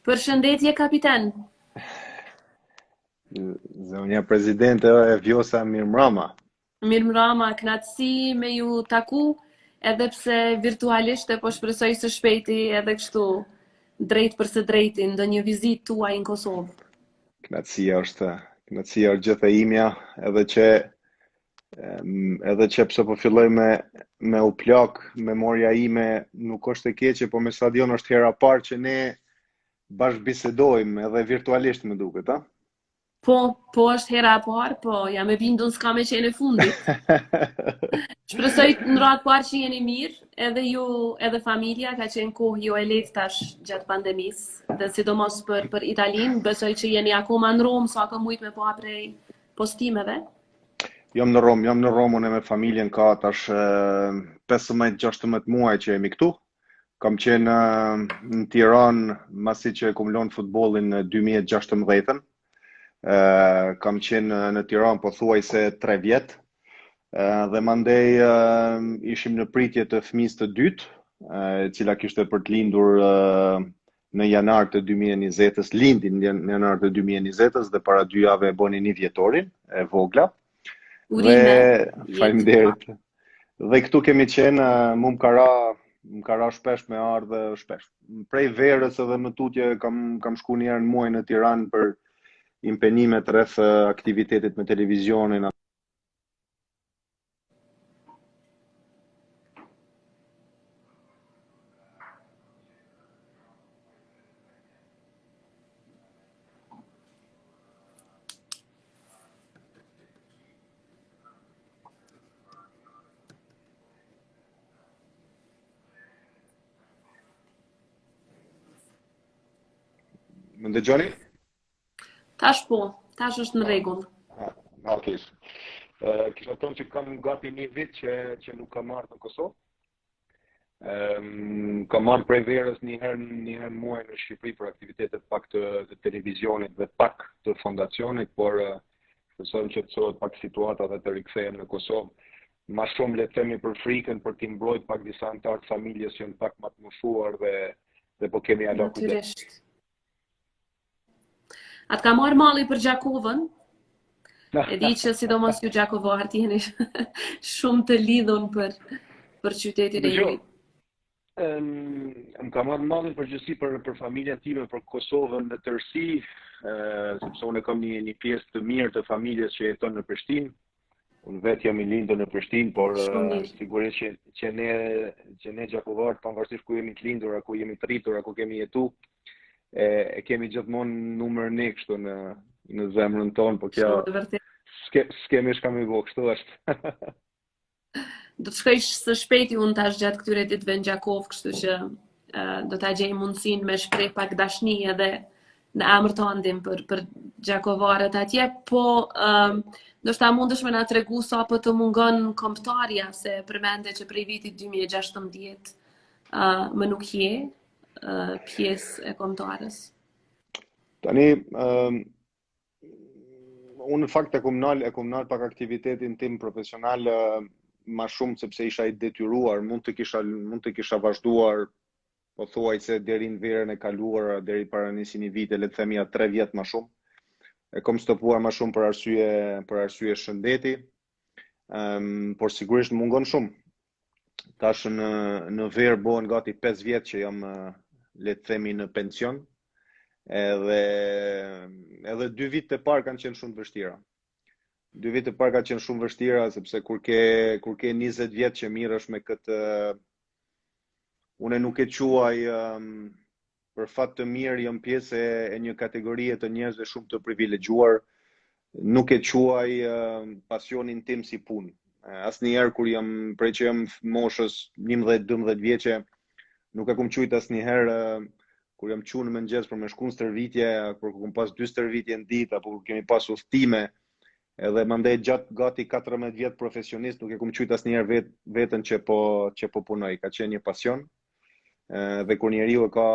Përshëndetje kapitan. Zonja Prezidente e Vjosa Mirmrama. Mirëmbrëma, kënaqësi me ju taku, edhe pse virtualisht e po shpresoj së shpejti edhe kështu drejt për së drejti ndonjë vizitë tuaj në Kosovë. Knatësia është gjithë e imja, edhe që pse po filloj me u plak, memoria ime nuk është e keqe, po me stadion është hera parë që ne bashkë bisedojmë edhe virtualisht më duket, a? Po është hera e parë, po jam e bindur s'ka me qenë e fundit. Shpresoj në radhë parë që jeni mirë, edhe ju, edhe familja, ka qenë kohë jo e lehtë tash gjatë pandemisë, dhe sidomos për Italinë, besoj që jeni akoma në Romë, sa ka mujt me pa prej postimeve. Jam në Romë unë me familjen ka tash 15-16 muaj që jemi këtu. Kam qenë në Tiranë masi që kum lënë futbollin në 2016. Kam qenë në Tiranë pothuajse 3 vjet. Dhe mandej ishim në pritje të fëmisë të dytë, e cila kishte për të lindur në janar të 2020-s, lindin në janar të 2020-s dhe para 2 javë e boni 1 vjetorin e vogla. Urime, Dhe faleminderit. Dhe këtu kemi qenë, më ka ra shpesh me ardhe shpesh. Prej verës edhe më tutje kam shku një herë në muaj në Tiranë për impenimet rreth aktivitetit me televizionin. Më dëgjoni? Tash është në rregull. Okej. Kisha thonë që kam gati 1 vit që nuk kam marrë në Kosovë. Kam marrë prej verës një herë muaj në Shqipëri për aktivitetet pak të televizionit dhe pak të fondacionit, por shpresojmë që të çohet pak situata dhe të rikthehem në Kosovë. Ma shumë le të themi për frikën, për t'i mbrojt pak disa antar të familjes që janë pak më të moshuar dhe po kemi ala kujdes. Natyrisht. Atë ka marrë malli për Gjakovën. E di që sidomos ju Gjakovarët jeni shumë të lidhun për qytetin e juaj. Më ka marrë mallin përgjithësi për familjen time, për Kosovën në tërësi, sepse unë kam një pjesë të mirë të familjes që jeton në Prishtinë. Unë vetë jam i lindur në Prishtinë, por sigurisht që ne Gjakovarët, pavarësisht ku jemi të lindur, ku jemi të rritur, ku kemi jetu, e kemi gjithmonë numër 1 kështu në zemrën tonë, po kjo s'kemi shka me bo, kështu është. Do të shkoj së shpejti unë tash gjatë këtyre ditëve në Gjakovë, kështu që do ta gjej mundësinë me shpreh pak dashni edhe në emër të andim për Gjakovarët atje, po ndoshta mundesh me na tregu sa po të mungon kombëtarja, se përmende që prej vitit 2016 më nuk je pjesë e kombëtarës. Tani unë në fakt e kum nal pak aktivitetin tim profesional ma shumë sepse isha i detyruar, mund të kisha vazhduar pothuajse deri në verën e kaluar, deri para nisin i vite, le të themi 3 vjet më shumë. E kom stopuar më shumë për arsye shëndeti, por sigurisht mungon shumë. Tash në verë bëhen gati 5 vjet që jam, le të themi, në pension, edhe 2 vite e parë kanë qenë shumë të vështira. 2 vite e parë kanë qenë shumë vështira, sepse kur ke 20 vjet që mirësh me këtë, une nuk e quaj, për fat të mirë jam pjesë e një kategorie të njerëzve shumë të privilegjuar, nuk e quaj pasionin tim si punë. Asnjëherë kur prej që jam moshës 11-12 vjeçe, nuk e kum qujt asnjëherë kur jam qenë në mëngjes për me shku në stërvitje, kur kum pas 2 stërvitje në ditë, apo kur kemi pas udhtime, edhe mandej gjatë gati 14 vjet profesionist, nuk e kum qujt asnjëherë veten që po punoj. Ka qenë një pasion. Dhe kur njeriu e ka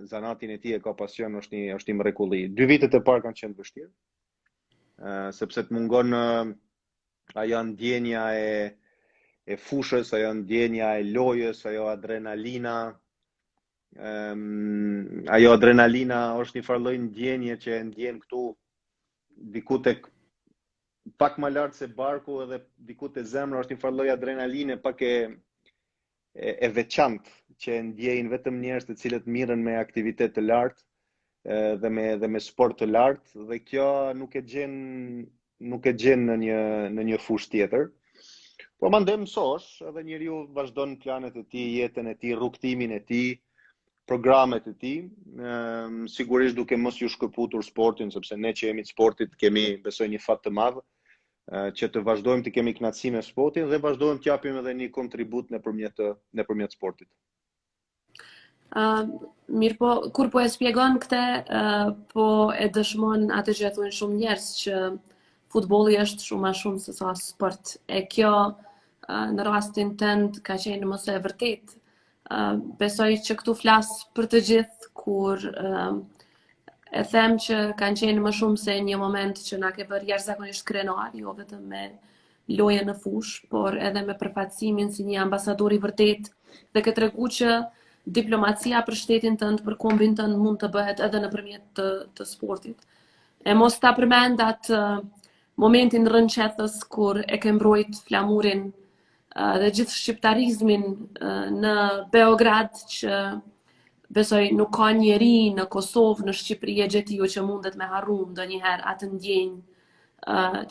zanatin e tij, e ka pasion, është një mrekulli. 2 vitet e parë kanë qenë të vështirë, sepse të mungon ajo ndjenja e fushës, ajo ndjenja e lojës, ajo adrenalina, Ajo adrenalina është një farë lloj ndjenje që e ndjen këtu diku tek pak më lart se barku edhe diku te zemra, është një farë lloj adrenaline pak e veçantë që e ndjejnë vetëm njerëz të cilët mirën me aktivitet të lartë dhe me sport të lartë, dhe kjo nuk e gjen në një fushë tjetër. Po mandej mësosh, edhe njeriu vazhdon planet e tij, jetën e tij, rrugtimin e tij, programet e tij, sigurisht duke mos ju shkëputur sportin, sepse ne që jemi të sportit kemi, besoj, një fat të madh, që të vazhdojmë të kemi kënaqësi me sportin dhe vazhdojmë të japim edhe një kontribut nëpërmjet sportit. Mirë po, kur po e spjegon këte, po e dëshmon atë që e thonë shumë njerëz që futbolli është shumë ma shumë se sa sport. E kjo në rastin tënd ka qenë mos e vërtet. Besoj që këtu flas për të gjithë kur e them që kanë qenë më shumë se një moment që na ke bërë jashtëzakonisht krenar, jo vetëm me lojën në fush, por edhe me përfaqësimin si një ambasador i vërtet dhe ke tregu që diplomacia për shtetin tënd, për kombin tënd mund të bëhet edhe nëpërmjet të sportit. E mos ta përmend atë momentin rënqethës kur e ke mbrojt flamurin dhe gjithë shqiptarizmin në Beograd, që besoj nuk ka njeri në Kosovë, në Shqipëri e gjetiju që mundet me harru ndonjëherë atë ndjenjë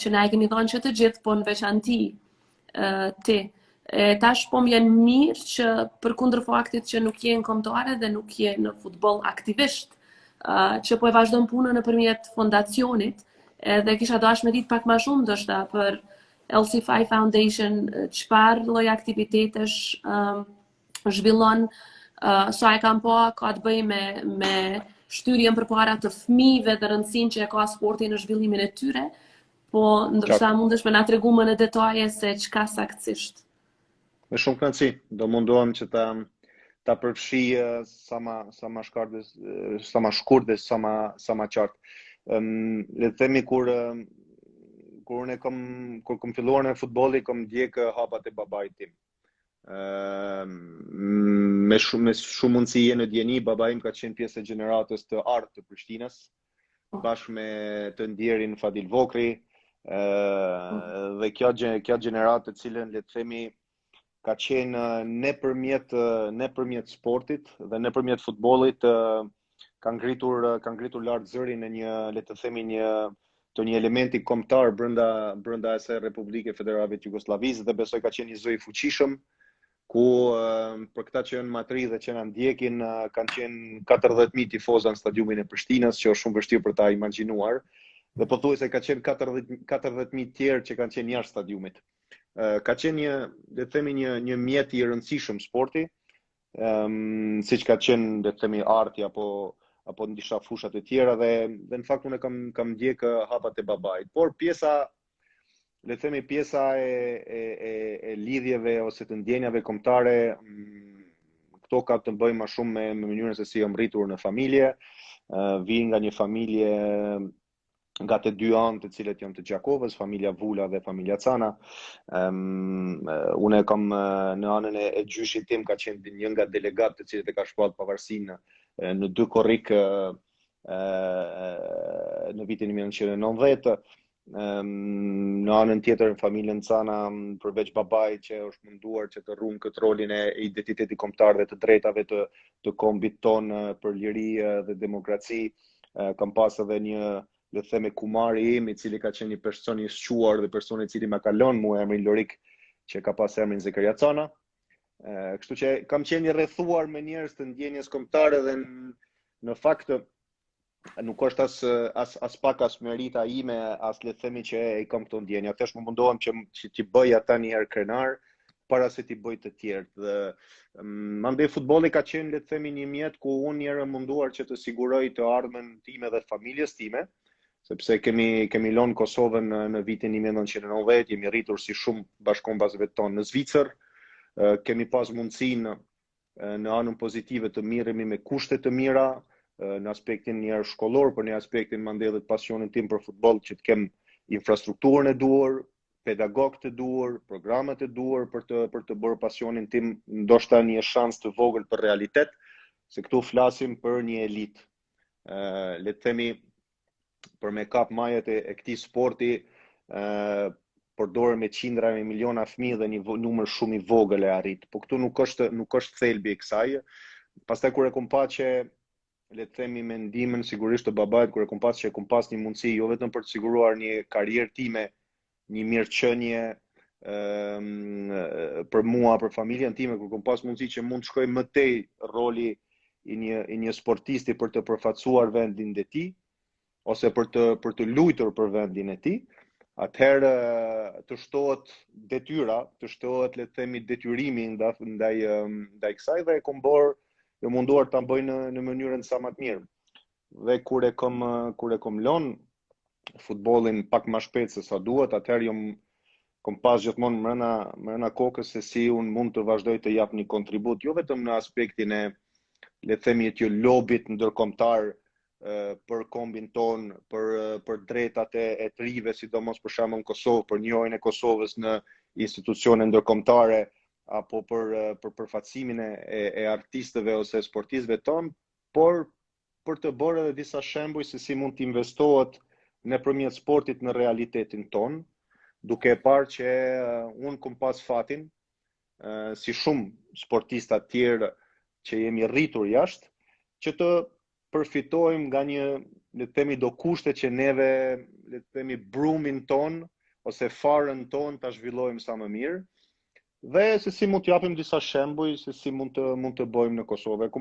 që na e kemi thënë që të gjithë, po në veçanti ti. Tash po m'jen mirë që përkundër faktit që nuk je në kombëtare dhe nuk je në futboll aktivisht, që po e vazhdon punën nëpërmjet fondacionit, dhe kisha dash me ditë pak më shumë ndoshta për LC5 Foundation, çfarë lloj aktivitetesh zhvillon, sa e kam pa ka të bëj me shtyrjen përpara të fëmijëve dhe rëndësinë që e ka sporti në zhvillimin e tyre, po ndërsa mundesh me na tregu më në detaje se çka saktësisht. Me shumë kënaqësi, do mundohem që ta përfshij sa ma shkurt dhe sa ma qartë. Le të themi kur unë kam filluar në futbolli, kam ndjek hapat e babait tim. Me shumë mundësi je në djeni, babai im ka qenë pjesë e gjeneratës të artë të Prishtinës, bashkë me të ndjerin Fadil Vokri, dhe kjo gjeneratë të cilën, le të themi, ka qenë nëpërmjet sportit dhe nëpërmjet futbollit ka ngritur lart zërin në një, le të themi, një elementi kombëtar brenda asaj Republike Federale të Jugosllavisë, dhe besoj ka qenë një zë i fuqishëm, ku për këta që janë matri dhe që na ndjekin, kanë qenë 40.000 tifozë në stadiumin e Prishtinës, që është shumë vështirë për ta imagjinuar, dhe pothuajse ka qenë 40.000 tjerë që kanë qenë jashtë stadiumit. Ka qenë një mjet i rëndësishëm sporti, siç ka qenë, le të themi, arti apo në disa fushat e tjera, dhe në fakt unë kam ndjek hapat e babait. Por pjesa, le të themi, pjesa e lidhjeve ose të ndjenjave kombëtare, këto ka të bëjnë më shumë me mënyrën se si jam rritur në familje, vi nga një familje nga të dy anë të cilët janë të Gjakovës, familja Vula dhe familja Cana. Unë kam në anën e gjyshit tim ka qenë një nga delegat të cilët e ka shpall pavarësinë në 2 korrik në vitin 1990. Në anën tjetër, në familjen Cana, përveç babait që është munduar që të rrunë këtë rolin e identitetit kombëtar dhe të drejtave të kombit ton për liri dhe demokraci, kam pas edhe një, le të themi, kumari im, i cili ka qenë një person i squar dhe person i cili ma ka lënë mua emrin Lorik, që ka pas emrin Zekaria Cana. Kështu që kam qenë i rrethuar me njerëz të ndjenjes kombëtare, dhe në fakt nuk është as pak as merita ime, as, le të themi, që e kam këto ndjenja. Tash më mundohem që t'i bëj ata një herë krenar para se t'i bëj të tjerë. Dhe mandej futbolli ka qenë, le të themi, një mjet ku unë jam munduar që të siguroj të ardhmen time dhe familjes time, sepse kemi lënë Kosovën në vitin 1990, jemi rritur si shumë bashkëkombëtarëve tonë në Zvicër, kemi pas mundësinë në anën pozitive të miremi me kushte të mira, në aspektin njerë shkollor, për në aspektin mandej dhe pasionin tim për futboll, që të kem infrastrukturën e duhur, pedagogët e duhur, programet e duhur për të bërë pasionin tim ndoshta një shans të vogël për realitet. se këtu flasim për një elit. Le të themi, për me kap majet e këtij sporti, përdoren me qindra me miliona fëmijë dhe një numër shumë i vogël e arrit. Po këtu nuk është thelbi i kësaj. Pastaj kur e kom pa që le të themi me ndihmën sigurisht të babait, kur e kom pas që e kom pas një mundësi jo vetëm për të siguruar një karrierë time, një mirëqenie për mua, për familjen time, kur kom pas mundësi që mund të shkoj më tej roli i një sportisti për të përfaqësuar vendin e tij ose për të luajtur për vendin e tij, atëherë të shtohet detyra, të shtohet le të themi detyrimi ndaj kësaj dhe e kom bërë jo munduar ta bëj në mënyrën sa më të mirë. Dhe kur e kom lënë futbollin pak më shpejt se sa duhet, atëherë kom pas gjithmonë mbrëna kokës se si unë mund të vazhdoj të jap një kontribut, jo vetëm në aspektin e le të themi të lobit ndërkombëtar për kombin ton, për drejtat e të rive, sidomos për shembull në Kosovë, për njohjen e Kosovës në institucione ndërkombëtare, apo për përfaqësimin e artistëve ose sportistëve ton, por për të bërë edhe disa shembuj se si mund të investohet nëpërmjet sportit në realitetin ton, duke e parë që unë kom pas fatin, si shumë sportistë të tjerë që jemi rritur jashtë, që të përfitojmë nga një, le të themi, do kushte që neve, le të themi, brumin ton ose farën ton ta zhvillojmë sa më mirë. Dhe se si mund të japim disa shembuj se si mund të bëjmë në Kosovë. E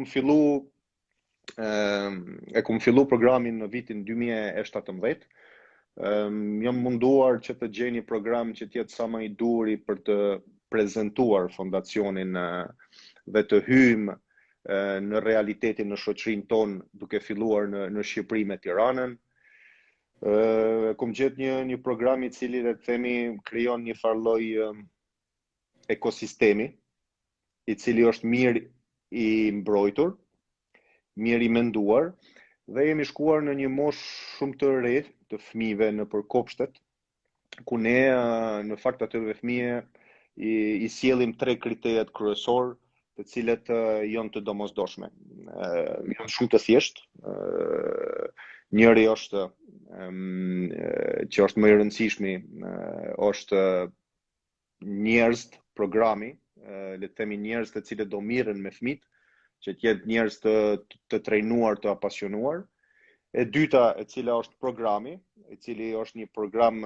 kom fillu programin në vitin 2017. Jam munduar që të gjej një program që të jetë sa më i duri për të prezantuar fondacionin dhe të hyjmë në realitetin në shoqërinë tonë, duke filluar në Shqipëri me Tiranën. Kom gjetë një program i cili le të themi krijon një farë lloj ekosistemi, i cili është mirë i mbrojtur, mirë i menduar, dhe jemi shkuar në një moshë shumë të re të fëmijëve nëpër kopshtet, ku ne në fakt atyre fëmijë i sjellim 3 kriteret kryesor, të cilët janë të domosdoshme. Janë shumë të thjeshtë. Njëri është që është më i rëndësishmi, është njerëz, programi, le të themi njerëz të cilët do mirën me fëmijët, që të jetë njerëz të trajnuar, të apasionuar. E dyta, e cila është programi, i cili është një program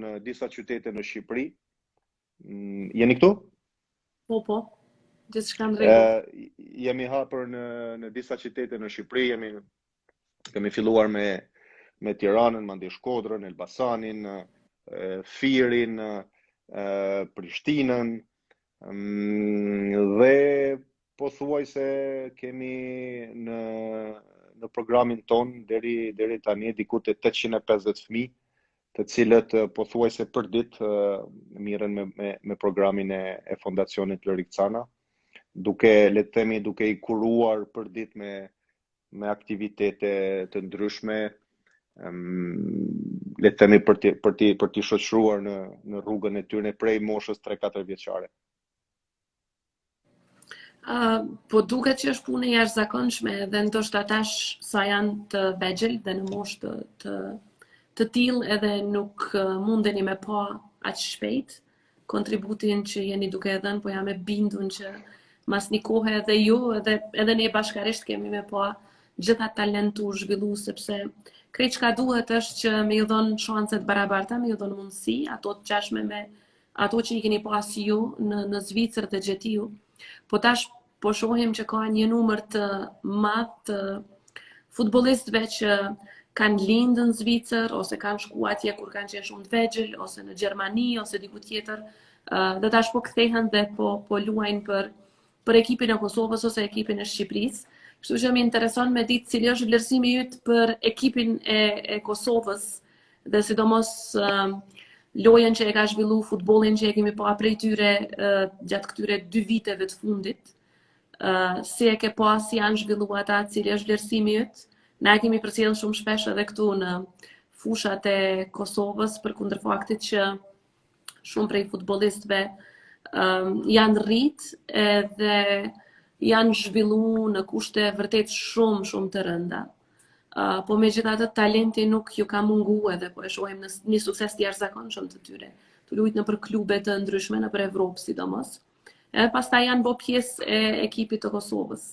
në disa qytete në Shqipëri. Jeni këtu? Po. Gjithçka në rregull. Jemi hapur në disa qytete në Shqipëri, kemi filluar me Tiranën, mandej Shkodrën, Elbasanin, Firin, Prishtinën, dhe pothuajse kemi në programin ton deri tani diku te 850 fëmijë, të cilët pothuajse për ditë mirën me programin e Fondacionit Lori Kcana, duke le të themi duke i kuruar për ditë me aktivitete të ndryshme, le të themi për t'i shoqëruar në rrugën e tyre prej moshës 3-4 vjeçare. Po duket që është punë e jashtëzakonshme dhe ndoshta tash sa janë të vegjël dhe në moshë të tillë edhe nuk mundeni me pa aq shpejt kontributin që jeni duke dhënë, po jam e bindur që mas një kohë edhe ju edhe ne bashkarisht kemi me pa gjitha talentu zhvillu, sepse krejt çka duhet është që me ju dhënë shanset barabarta, me ju dhënë mundësi, ato të gjashme me ato që i keni pas ju në Zvicër dhe Gjetiu. Po tash po shohim që ka një numër të madh të futbollistëve që kanë lindë në Zvicër, ose kanë shku atje kur kanë qenë shumë të vegjël, ose në Gjermani, ose diku tjetër, dhe tash po kthehen dhe po luajnë për ekipin e Kosovës ose ekipin e Shqipërisë. Kështu që më intereson me ditë cili është vlerësimi yt për ekipin e Kosovës dhe sidomos lojën që e ka zhvillu, futbollin që e kemi pa prej tyre gjatë këtyre 2 viteve të fundit. Si e ke pa, si janë zhvillu ata, cili është vlerësimi yt. Na e kemi përcjell shumë shpesh edhe këtu në fushat e Kosovës për kundër faktit që shumë prej futbollistëve janë rrit edhe janë zhvillu në kushte vërtet shumë të rënda. Po megjithatë talenti nuk ju ka mungu edhe po e shohim në një sukses të jashtëzakonshëm të tyre. Të luajnë nëpër klube të ndryshme nëpër Evropë sidomos. Edhe pastaj janë bo pjesë e ekipit të Kosovës.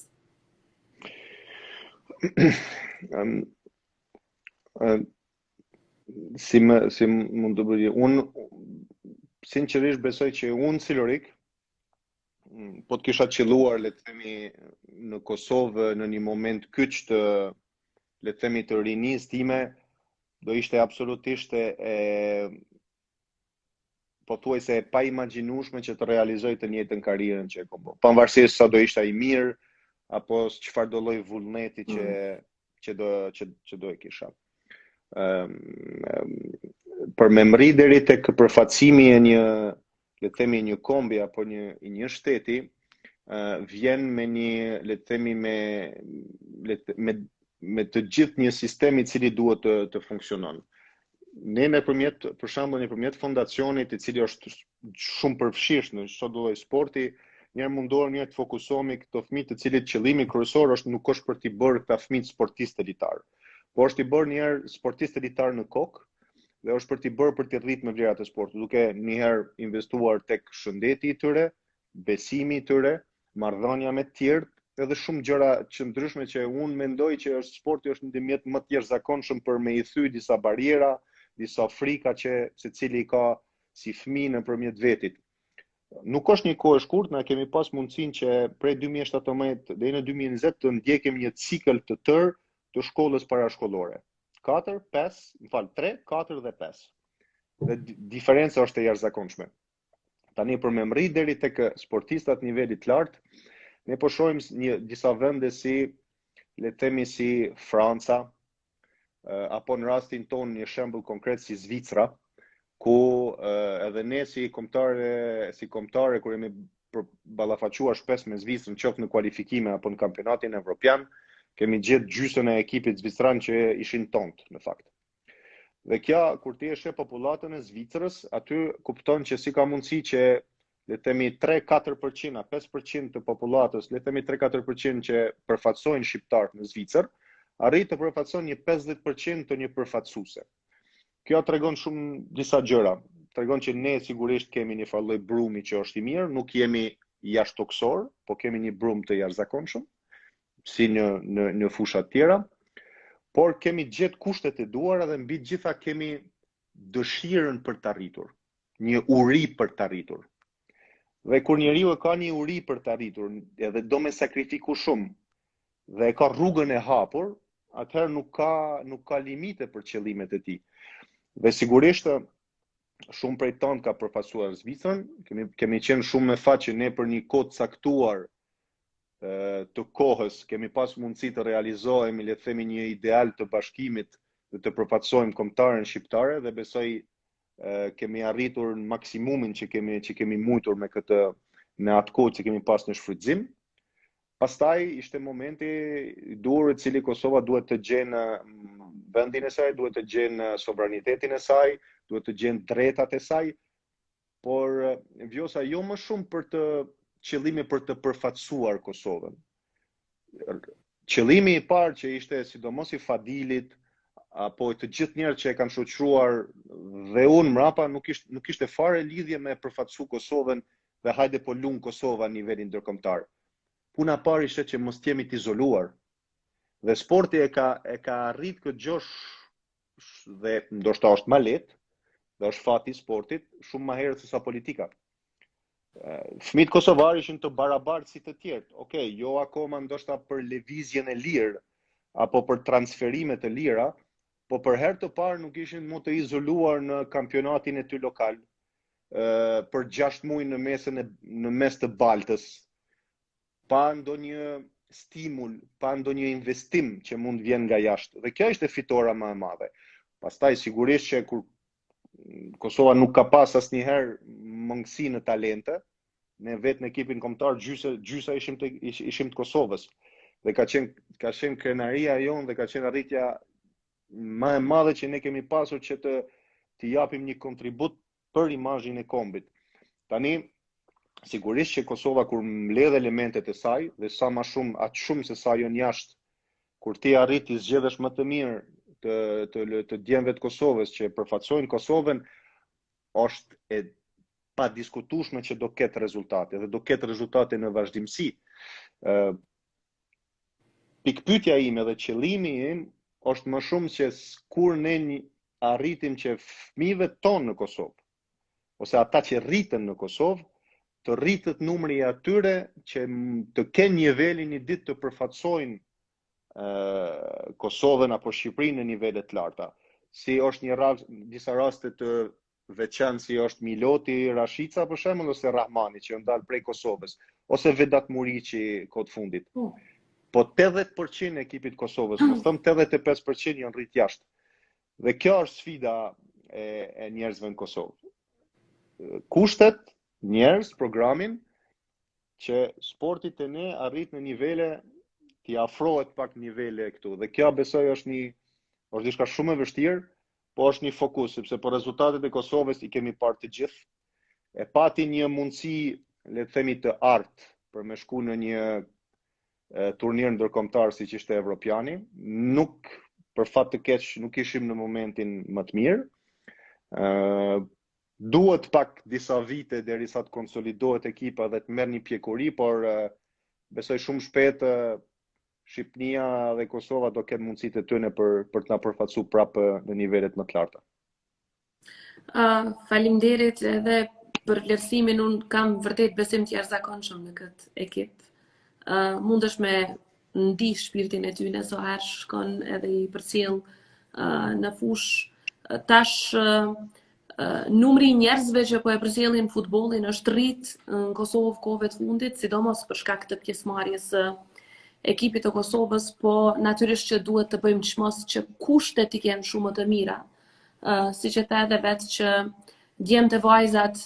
Si mund të bëj, unë sinqerisht besoj që unë si Lorik, po të kisha qelluar, le të themi, në Kosovë në një moment kyç të, le të themi, të rinisë time, do ishte absolutisht pothuajse e pa imagjinueshme që të realizoj të njëjtën karrierën që e kam bërë. Pavarësisht sa do ishte ai mirë apo çfarë do lloj vullneti që do e kisha. Për me mri deri tek përfaqësimi e një, le të themi, një kombi apo një shteti, vjen me një, le të themi, me të gjithë një sistem i cili duhet të funksionon. Ne për shembull nëpërmjet fondacionit, i cili është shumë përfshirë në çdo lloj sporti, njerë mundohem njerë të fokusohemi këto fëmijë të cilit qëllimi kryesor nuk është për t'i bërë këta fëmijë sportistë elitar, po është t'i bërë njerë sportistë elitar në kokë dhe është për t'i bërë për t'i rritë me vlerat e sportit, duke njëherë investuar tek shëndeti i tyre, besimi i tyre, marrëdhënia me të tjerë, edhe shumë gjëra që ndryshme që unë mendoj që sporti është ndërmjet më të jashtëzakonshëm për me i thy disa bariera, disa frika që secili ka si fëmijë nëpërmjet vetit. Nuk është një kohë e shkurtë, na kemi pas mundësinë që prej 2017 deri në 2020 të ndjekim një cikël të tërë të shkollës parashkollore. 3, 4 dhe 5. Dhe diferenca është e jashtëzakonshme. Tani për me mri deri tek sportistat nivelit lartë, ne po shohim disa vende si, le të themi, si Franca, apo në rastin tonë një shembull konkret si Zvicra, ku edhe ne si kombëtare kur jemi ballafaquar shpesh me Zvicrën, qoftë në kualifikime apo në kampionatin evropian, kemi gjetë gjysmën e ekipit zvicran që ishin tontë në fakt. Dhe kjo, kur ti e sheh popullatën e Zvicrës, aty kupton që si ka mundësi që le të themi 3-4%, 5% të popullatës, le të themi 3-4% që përfaqësojnë shqiptar në Zvicër, arrit të përfaqësojnë një 50% të një përfaqësuese. Kjo tregon shumë disa gjëra. Tregon që ne sigurisht kemi një farë lloj brumi që është i mirë, nuk jemi jashtëtoksor, po kemi një brum të jashtëzakonshëm, si në fusha të tjera, por kemi gjetë kushtet e duara dhe mbi gjitha kemi dëshirën për të arritur, një uri për të arritur. Dhe kur njeriu e ka një uri për të arritur, edhe do me sakrifiku shumë, dhe e ka rrugën e hapur, atëherë nuk ka limite për qëllimet e tij. Dhe sigurisht shumë prej tonë ka përfaqësuar Zvicrën, kemi qenë shumë me fat që ne për një kohë caktuar të kohës kemi pas mundësi të realizohemi, le të themi, një ideal të bashkimit dhe të përfaqësojmë kombëtaren shqiptare dhe besoj kemi arritur në maksimumin që kemi mujtur me në atë kohë që kemi pas në shfrytëzim. Pastaj ishte momenti i dur i cili Kosova duhet të gjenë vendin e saj, duhet të gjenë sovranitetin e saj, duhet të gjenë drejtat e saj, por vjosa jo më shumë për të qëllimi për të përfaqësuar Kosovën. Qëllimi i parë që ishte sidomos i Fadilit, apo të gjithë njerëzit që e kanë shoqëruar dhe unë mrapa nuk ishte fare lidhje me përfaqësu Kosovën dhe hajde po lung Kosova në nivelin ndërkombëtar. Puna parë ishte që mos jemi të izoluar. Dhe sporti e ka arrit këtë gjosh dhe ndoshta është më lehtë, dhe është fati i sportit shumë më herët se sa politika. Fëmijët kosovarë ishin të barabartë si të tjerë. Okej, jo akoma ndoshta për lëvizjen e lirë apo për transferimet e lira, po për herë të parë nuk ishin më të izoluar në kampionatin e tyre lokal, për 6 muaj në mes të baltës, pa ndonjë stimul, pa ndonjë investim që mund vjen nga jashtë. Dhe kjo ishte fitore më e madhe. Pastaj sigurisht që kur Kosova nuk ka pas asnjëherë mangësi në talente. Ne vetë në ekipin kombëtar gjysa ishim të Kosovës. Dhe ka qenë krenaria jonë dhe ka qenë arritja më e madhe që ne kemi pasur që të japim një kontribut për imazhin e kombit. Tani, sigurisht që Kosova kur mbledh elementet e saj dhe sa më shumë, aq shumë se sa janë jashtë, kur ti arrit të zgjedhësh më të mirë të djemve të Kosovës që përfaqësojnë Kosovën, është e pa diskutueshme që do ketë rezultate dhe do ketë rezultate në vazhdimsi. Pikpyetja ime dhe qëllimi im është më shumë që kur ne arritim që fëmijëve tonë në Kosovë, ose ata që rriten në Kosovë, të rritet numri i atyre që të kenë nivelin një ditë të përfaqësojnë Kosovën apo Shqipërinë në nivele të larta. Si është disa raste të veçantë si është Miloti Rashica për shembull ose Rahmani që janë dalë prej Kosovës, ose Vedat Muriqi kohë të fundit. Po 80% e ekipit Kosovës, mos them 85% janë rrit jashtë. Dhe kjo është sfida e njerëzve në Kosovë. Kushtet, njerëz, programin që sportit e ne arrit në nivele t'i afrohet pak nivele këtu. Dhe kjo besoj është diçka shumë e vështirë, po është një fokus, sepse për rezultatet e Kosovës i kemi parë të gjithë. E pati një mundësi, le të themi të artë, për me shku në një turnir ndërkombëtar siç ishte Evropiani. Nuk, për fat të keq, nuk ishim në momentin më të mirë. Duhet pak disa vite derisa të konsolidohet ekipa dhe të merr një pjekuri, por besoj shumë shpejt Shqipnia dhe Kosova do kenë mundësitë e tyre për të na përfaqësuar prapë në nivelet më të larta. Faleminderit edhe për vlerësimin, unë kam vërtet besim të jashtëzakonshëm në këtë ekip. Mundesh me ndi shpirtin e tyre sa herë shkon edhe i përcjell në fush. Tash numri i njerëzve që po e përcjellin futbollin është rrit në Kosovë kohëve të fundit, sidomos për shkak të pjesëmarrjes së ekipit të Kosovës, po natyrisht që duhet të bëjmë çmos që kushtet i kenë shumë më të mira. Siç e the edhe vetë që djemt e vajzat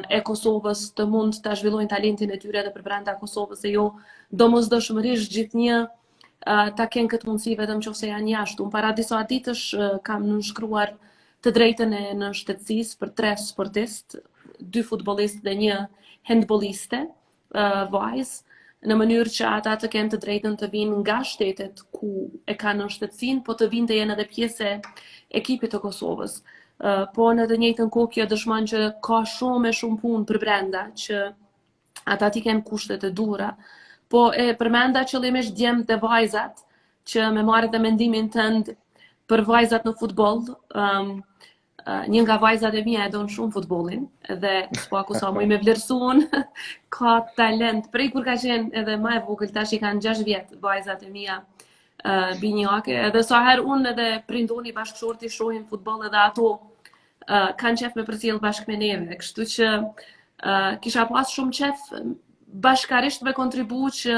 e Kosovës të mund të zhvillojnë talentin e tyre edhe për brenda Kosovës, e jo domosdoshmërisht gjithnjë ta kenë këtë mundësi vetëm nëse janë jashtë. Unë para disa ditësh kam nënshkruar të drejtën e nënshtetësisë për 3 sportistë, 2 futbollistë dhe 1 handbolliste, vajzë, në mënyrë që ata të kenë të drejtën të vinë nga shtetet ku e kanë nënshtetësinë, po të vinë të jenë edhe pjesë e ekipit të Kosovës. Po në të njëjtën kohë kjo dëshmon që ka shumë punë për brenda, që ata t'i kenë kushtet e duhura. Po e përmenda qëllimisht djemt dhe vajzat, që me marrë dhe mendimin tënd për vajzat në futboll. Një nga vajzat e mia e don shumë futbollin, dhe s'po sa më me vlerësuan, ka talent. Prej kur ka qenë edhe më e vogël, tash i kanë 6 vjet vajzat e mia binjake, edhe sa herë unë edhe prindoni bashkëshorti shohin futboll, edhe ato kanë qef me përcjell bashkë me neve, kështu që kisha pas shumë qef bashkarisht me kontribu që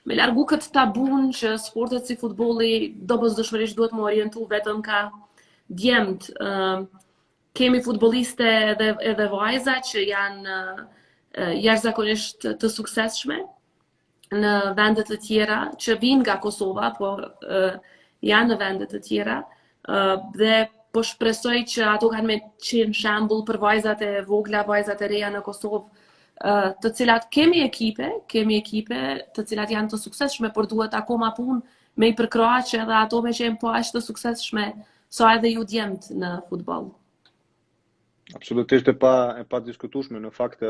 me largu këtë tabun që sportet si futbolli domosdoshmërisht duhet më orientu vetëm ka djemt. Kemi futbolliste edhe vajza që janë jashtëzakonisht të suksesshme në vende të tjera, që vinë nga Kosova, po janë në vende të tjera, dhe po shpresoj që ato kanë me qenë shembull për vajzat e vogla, vajzat e reja në Kosovë, të cilat kemi ekipe të cilat janë të suksesshme, por duhet akoma punë me i përkrahë që edhe ato me qenë po aq të suksesshme sa edhe ju djemt në futboll. Absolutisht e pa diskutueshme, në fakt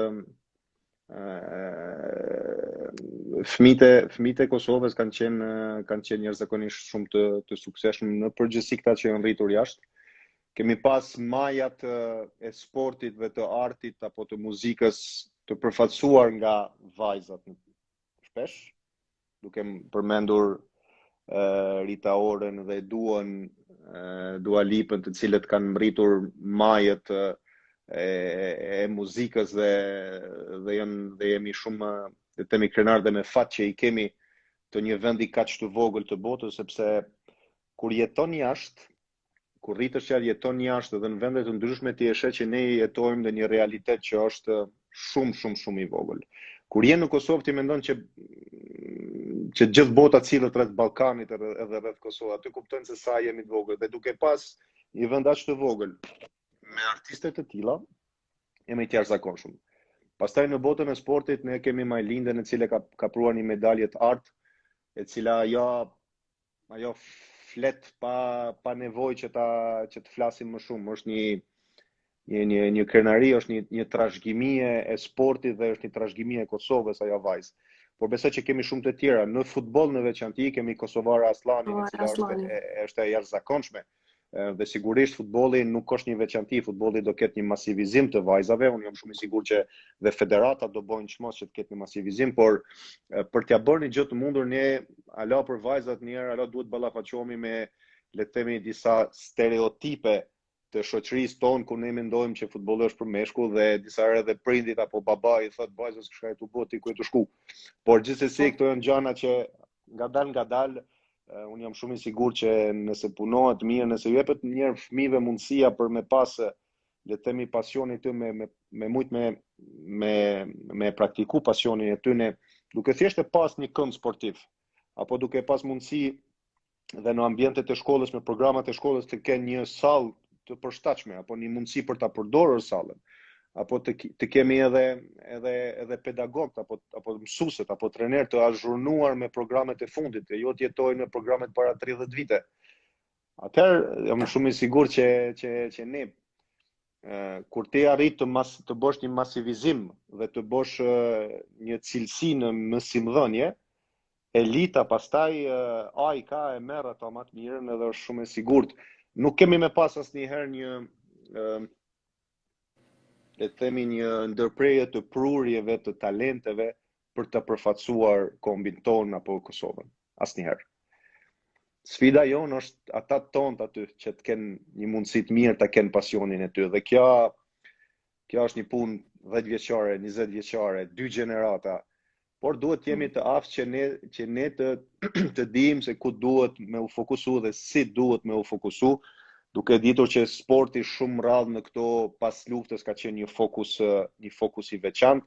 fëmijët e Kosovës kanë qenë jashtëzakonisht shumë të suksesshëm në përgjithësi këta që janë rritur jashtë. Kemi pas majat e sportit dhe të artit apo të muzikës të përfaqësuar nga vajzat shpesh, duke përmendur Rita Oren dhe Dua Lipën, të cilët kanë mbritur majët e muzikës dhe jemi shumë të temi krenar dhe me fat që i kemi të një vendi kaq të vogël të botës, sepse kur jeton jashtë, kur rritesh që jeton jashtë dhe në vende të ndryshme ti e sheh që ne jetojmë në një realitet që është shumë i vogël. Kur je në Kosovë ti mendon që gjithë bota cilët rreth Ballkanit edhe rreth Kosovës, aty kuptojnë se sa jemi të vogël dhe duke pas një vend aq të vogël me artiste të tilla, jemi të jashtëzakonshëm. Pastaj në botën e sportit ne kemi Majlindën e cila ka pruar një medalje të artë, e cila ajo flet pa nevojë që të flasim më shumë. Është një krenari, është një trashëgimi e sportit dhe është një trashëgimi e Kosovës ajo vajzë. Por besoj që kemi shumë të tjera. Në futboll në veçanti kemi Kosovara Aslanin, e cila është e jashtëzakonshme. Dhe sigurisht futbolli nuk është një veçanti, futbolli do ketë një masivizim të vajzave, unë jam shumë i sigurt që dhe federata do bëjnë çmos që të ketë një masivizim, por për t'ia bërë një gjë të mundur ne ala për vajzat njerë, ala duhet ballafaqohemi me le të themi disa stereotipe të shoqërisë tonë ku ne mendojmë që futbolli është për meshkull dhe disa herë edhe prindit apo babai i thotë vajzës kësha tu bë ti ku të shku. Por gjithsesi këto janë gjëra që ngadalë unë jam shumë i sigurt që nëse punohet mirë, nëse ju jepet njerë fëmijëve mundësia për me pas le të themi pasionin ty me praktiku pasionin e tyne, duke thjesht e pas një kënd sportiv, apo duke pas mundësi dhe në ambientet e shkollës, me programat e shkollës të kenë një sallë të përshtatshme, apo një mundësi për ta përdorur sallën, apo të kemi edhe pedagogët, apo mësuesit, apo trener të azhurnuar me programet e fundit, e jo të jetojnë me programet para 30 vite. Atëherë jam shumë i sigurt që ne kur ti arrit të bësh një masivizim dhe të bësh një cilësi në mësimdhënie, elita pastaj ai ka e merr ato më të mirën edhe është shumë e sigurt. Nuk kemi me pas asnjëherë një le të themi një ndërprerje të prurjeve të talenteve për të përfaqësuar kombin ton apo Kosovën. Asnjëherë. Sfida jonë është ata tonë aty që të kenë një mundësi të mirë, të kenë pasionin e tyre. Dhe kjo është një punë 10 vjeçare, 20 vjeçare, 2 gjenerata. Por duhet jemi të aftë që ne të dijmë se ku duhet me u fokusu dhe si duhet me u fokusu, duke ditur që sporti shumë rradh në këto pas luftës ka qenë një fokus i veçantë.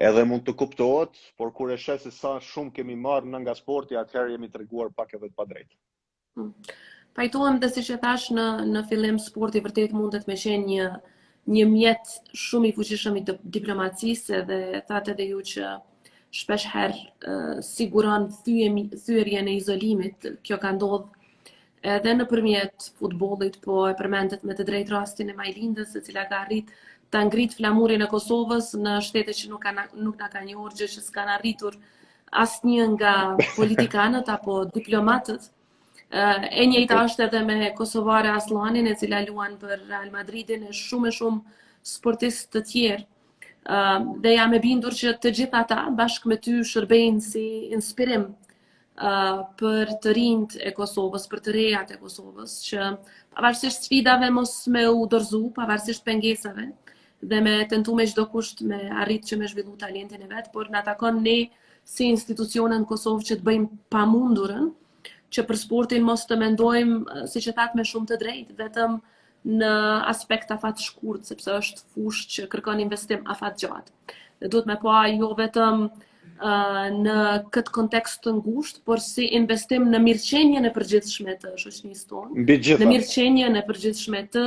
Edhe mund të kuptohet, por kur e sheh se sa shumë kemi marrë nga sporti, atëherë jemi treguar pak edhe të padrejtë. Pajtohem dhe siç e thash në fillim, sporti vërtet mundet me qenë një mjet shumë i fuqishëm i diplomacisë dhe thatë edhe ju që shpesh herë siguron thyerjen e izolimit. Kjo ka ndodhur edhe nëpërmjet futbollit, po e përmendet me të drejtë rastin e Majlindës, e cila ka arrit ta ngrit flamurin e Kosovës në shtete që nuk na ka njohur, gjë që s'kan arritur asnjë nga politikanët apo diplomatët. E njëjta është edhe me Kosovare Aslanin, e cila luan për Real Madridin, e shumë sportistë të tjerë. Dhe jam e bindur që të gjithë ata bashkë me ty shërbejnë si inspirim për të rinjt e Kosovës, për të rejat e Kosovës, që pavarësisht sfidave mos me u dorëzu, pavarësisht pengesave, dhe me tentu me çdo kusht me arrit që me zhvillu talentin e vet, por na takon ne si institucione në Kosovë që të bëjmë pamundurën, që për sportin mos të mendojmë, siç e thatë me shumë të drejtë, vetëm në aspekt afat shkurt, sepse është fushë që kërkon investim afat gjatë. Dhe duhet me pa jo vetëm në këtë kontekst të ngushtë, por si investim në mirëqenjen e përgjithshme të shoqërisë tonë, në mirëqenjen e përgjithshme të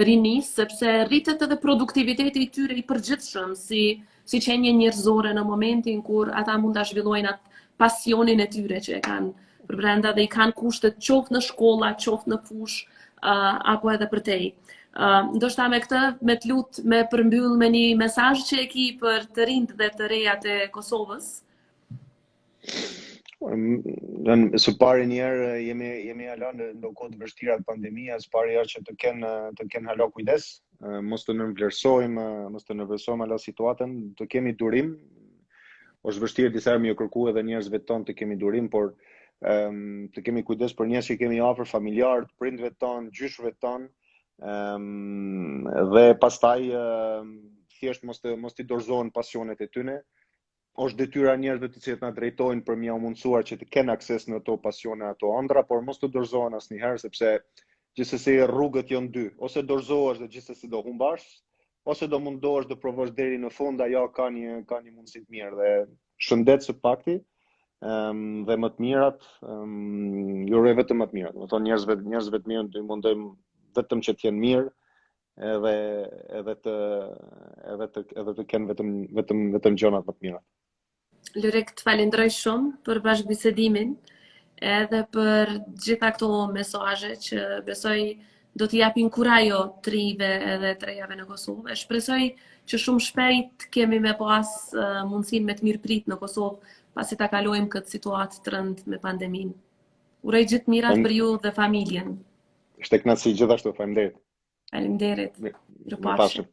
rinisë, sepse rritet edhe produktiviteti i tyre i përgjithshëm si qenje njerëzore në momentin kur ata mund ta zhvillojnë atë pasionin e tyre që e kanë për brenda dhe i kanë kushtet qoftë në shkolla, qoftë në fushë, apo edhe përtej. Ndoshta me këtë, me të lutë me përmbyll me një mesazh që e ki për të rinjt dhe të rejat e Kosovës. Së pari njerë jemi hala në kohë të vështira të pandemia, së pari është që të kenë hala kujdes, mos të nervosojmë hala situatën, të kemi durim. Është vështirë disa herë më kërku edhe njerëzve tonë të kemi durim, por të kemi kujdes për njerëz që kemi afër, familjarët, prindve tonë, gjyshëve tonë, dhe pastaj thjesht mos t'i dorëzohen pasionet e tyne, është detyra e njerëzve të cilët na drejtojnë për m'ia mundësuar që të kenë akses në ato pasione, ato ëndra, por mos të dorëzohen asnjëherë sepse gjithsesi rrugët janë dy, ose dorëzohesh dhe gjithsesi do humbash, ose do mundohesh të provosh deri në fund, ajo ka një mundësi të mirë dhe shëndet së pakti, dhe më të mirat, ju uroj vetëm më të mirat. Do të thonë njerëzve të mirë i mundojmë vetëm që të jenë mirë, edhe të kenë vetëm gjonat më të mira. Lurek, të falenderoj shumë për bashkëbisedimin edhe për gjitha këto mesazhe që besoj do t'i japin kurajo të rive edhe të rejave në Kosovë. E shpresoj që shumë shpejt kemi me pas mundësinë me të mirëprit në Kosovë pasi ta kalojmë këtë situatë të rëndë me pandeminë. Uroj gjithë mirat për ju dhe familjen. Ishte kënaqësi gjithashtu, faleminderit. Faleminderit. Mirupafshim.